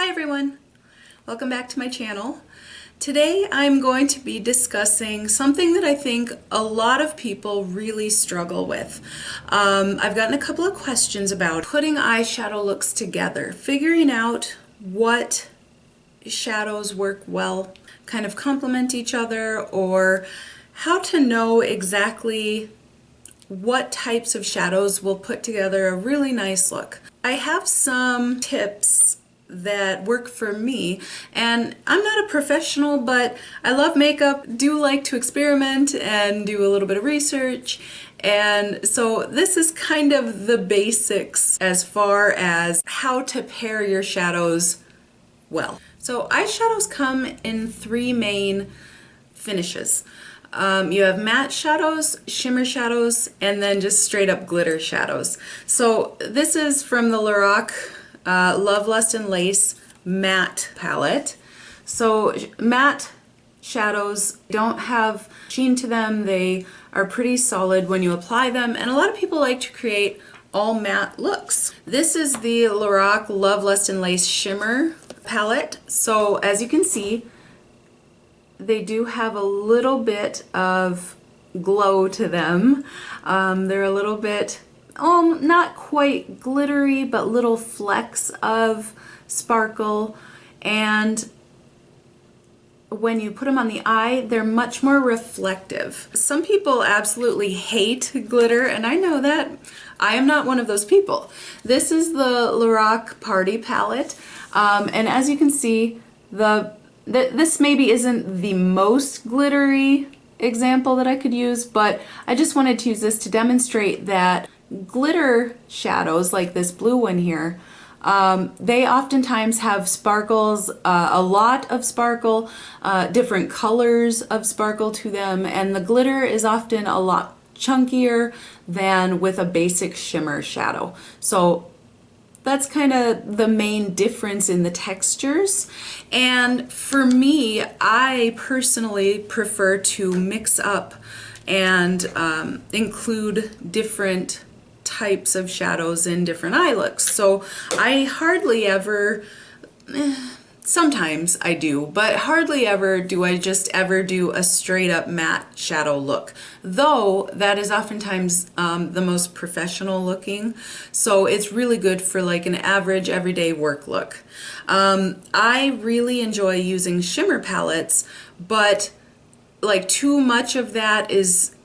Hi everyone, welcome back to my channel. Today I'm going to be discussing something that I think a lot of people really struggle with. I've gotten a couple of questions about putting eyeshadow looks together, figuring out what shadows work well, kind of complement each other, or how to know exactly what types of shadows will put together a really nice look. I have some tips that work for me, and I'm not a professional, but I love makeup, do like to experiment and do a little bit of research, and so this is kind of the basics as far as how to pair your shadows well. So eyeshadows come in three main finishes. You have matte shadows, shimmer shadows, and then just straight up glitter shadows. So this is from the Lorac Love, Lust, and Lace matte palette. So matte shadows don't have sheen to them. They are pretty solid when you apply them, and a lot of people like to create all matte looks. This is the Lorac Love, Lust, and Lace shimmer palette. So as you can see, they do have a little bit of glow to them. They're a little bit, not quite glittery, but little flecks of sparkle. And when you put them on the eye, they're much more reflective. Some people absolutely hate glitter, and I know that. I am not one of those people. This is the Lorac Party palette, and as you can see, this maybe isn't the most glittery example that I could use, but I just wanted to use this to demonstrate that glitter shadows, like this blue one here, they oftentimes have sparkles, a lot of sparkle, different colors of sparkle to them, and the glitter is often a lot chunkier than with a basic shimmer shadow. So that's kind of the main difference in the textures. And for me, I personally prefer to mix up and include different types of shadows in different eye looks. So I hardly ever, sometimes I do, but hardly ever do I just ever do a straight up matte shadow look, though that is oftentimes the most professional looking. So it's really good for like an average everyday work look. I really enjoy using shimmer palettes, but like too much of that is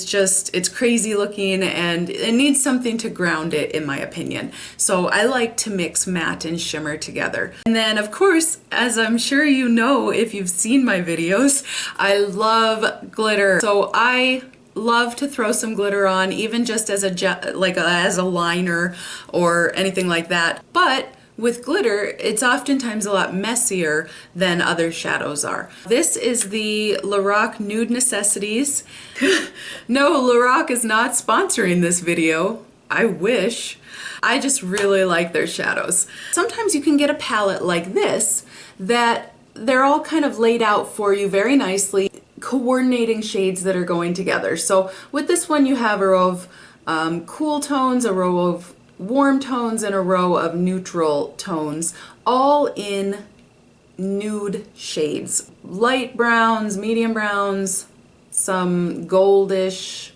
just, it's crazy looking and it needs something to ground it, in my opinion. So I like to mix matte and shimmer together. And then of course, as I'm sure you know if you've seen my videos, I love glitter. So I love to throw some glitter on, even just as as a liner or anything like that. But with glitter, it's oftentimes a lot messier than other shadows are. This is the Lorac Nude Necessities. No, Lorac is not sponsoring this video. I wish. I just really like their shadows. Sometimes you can get a palette like this that they're all kind of laid out for you very nicely, coordinating shades that are going together. So with this one, you have a row of cool tones, a row of warm tones, and a row of neutral tones, all in nude shades. Light browns, medium browns, some goldish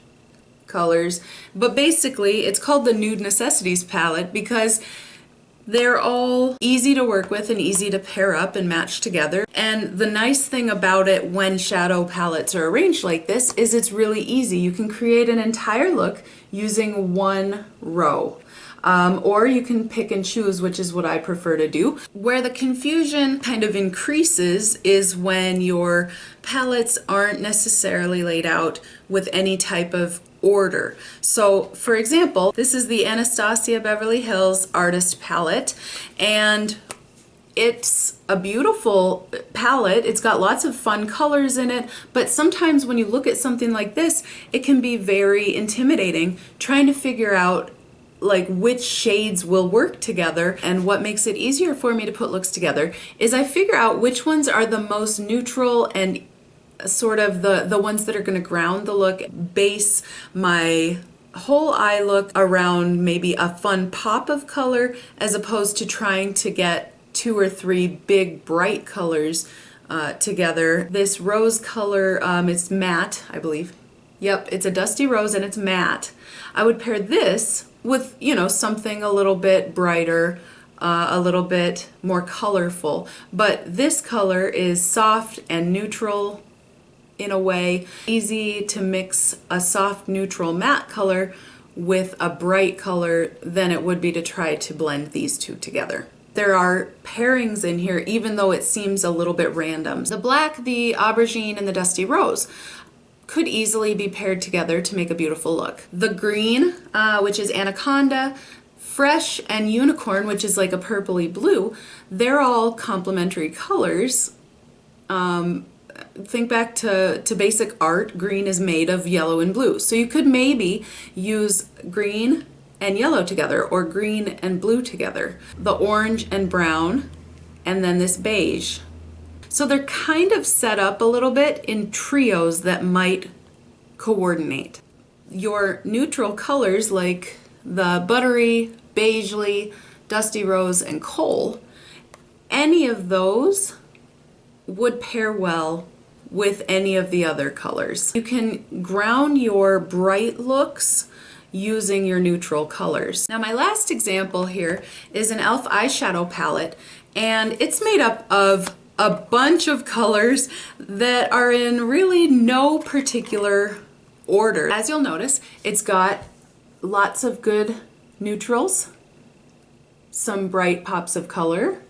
colors. But basically, it's called the Nude Necessities palette because they're all easy to work with and easy to pair up and match together. And the nice thing about it when shadow palettes are arranged like this is it's really easy. You can create an entire look using one row. Or you can pick and choose, which is what I prefer to do. Where the confusion kind of increases is when your palettes aren't necessarily laid out with any type of order. So for example, this is the Anastasia Beverly Hills Artist palette, and it's a beautiful palette. It's got lots of fun colors in it, but sometimes when you look at something like this, it can be very intimidating trying to figure out like which shades will work together. And what makes it easier for me to put looks together is I figure out which ones are the most neutral and sort of the ones that are going to ground the look, base my whole eye look around maybe a fun pop of color, as opposed to trying to get 2 or 3 big bright colors together. This rose color, it's matte, I believe. Yep, it's a dusty rose and it's matte. I would pair this with, you know, something a little bit brighter, a little bit more colorful. But this color is soft and neutral in a way. Easy to mix a soft neutral matte color with a bright color than it would be to try to blend these two together. There are pairings in here even though it seems a little bit random. The black, the aubergine, and the dusty rose could easily be paired together to make a beautiful look. The green, which is anaconda, fresh, and unicorn, which is like a purpley blue, they're all complementary colors. Think back to basic art. Green is made of yellow and blue. So you could maybe use green and yellow together or green and blue together. The orange and brown, and then this beige. So they're kind of set up a little bit in trios that might coordinate. Your neutral colors like the buttery, beigely, dusty rose, and coal, any of those would pair well with any of the other colors. You can ground your bright looks using your neutral colors. Now my last example here is an E.L.F. eyeshadow palette, and it's made up of a bunch of colors that are in really no particular order. As you'll notice, it's got lots of good neutrals, some bright pops of color,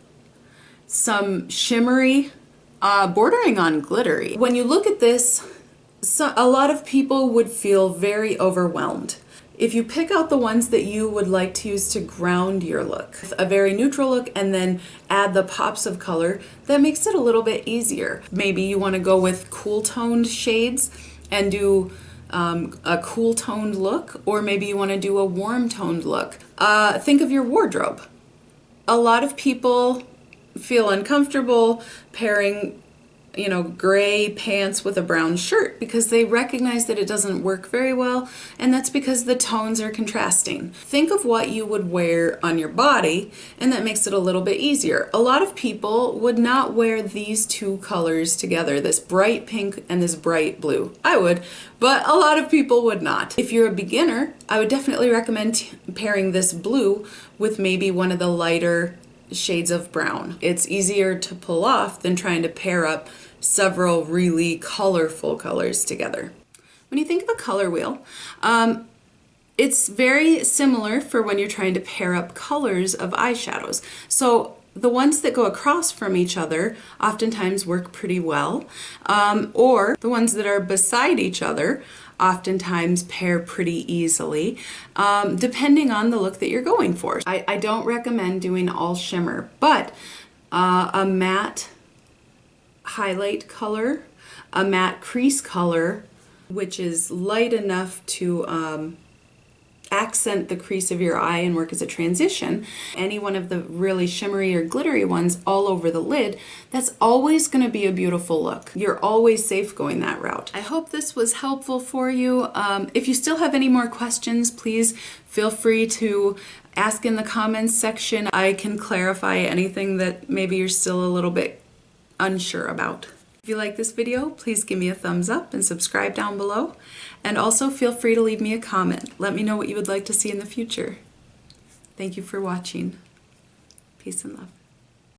some shimmery, bordering on glittery. When you look at this, a lot of people would feel very overwhelmed. If you pick out the ones that you would like to use to ground your look, a very neutral look, and then add the pops of color, that makes it a little bit easier. Maybe you want to go with cool toned shades and do a cool toned look, or maybe you want to do a warm toned look. Think of your wardrobe. A lot of people feel uncomfortable pairing, you know, gray pants with a brown shirt because they recognize that it doesn't work very well, and that's because the tones are contrasting. Think of what you would wear on your body, and that makes it a little bit easier. A lot of people would not wear these two colors together, this bright pink and this bright blue. I would, but a lot of people would not. If you're a beginner, I would definitely recommend pairing this blue with maybe one of the lighter shades of brown. It's easier to pull off than trying to pair up several really colorful colors together. When you think of a color wheel, it's very similar for when you're trying to pair up colors of eyeshadows. So the ones that go across from each other oftentimes work pretty well, or the ones that are beside each other oftentimes pair pretty easily, depending on the look that you're going for. I don't recommend doing all shimmer, but a matte highlight color, a matte crease color, which is light enough to accent the crease of your eye and work as a transition. Any one of the really shimmery or glittery ones all over the lid, that's always going to be a beautiful look. You're always safe going that route. I hope this was helpful for you. If you still have any more questions, please feel free to ask in the comments section. I can clarify anything that maybe you're still a little bit unsure about. If you like this video, please give me a thumbs up and subscribe down below. And also feel free to leave me a comment. Let me know what you would like to see in the future. Thank you for watching. Peace and love.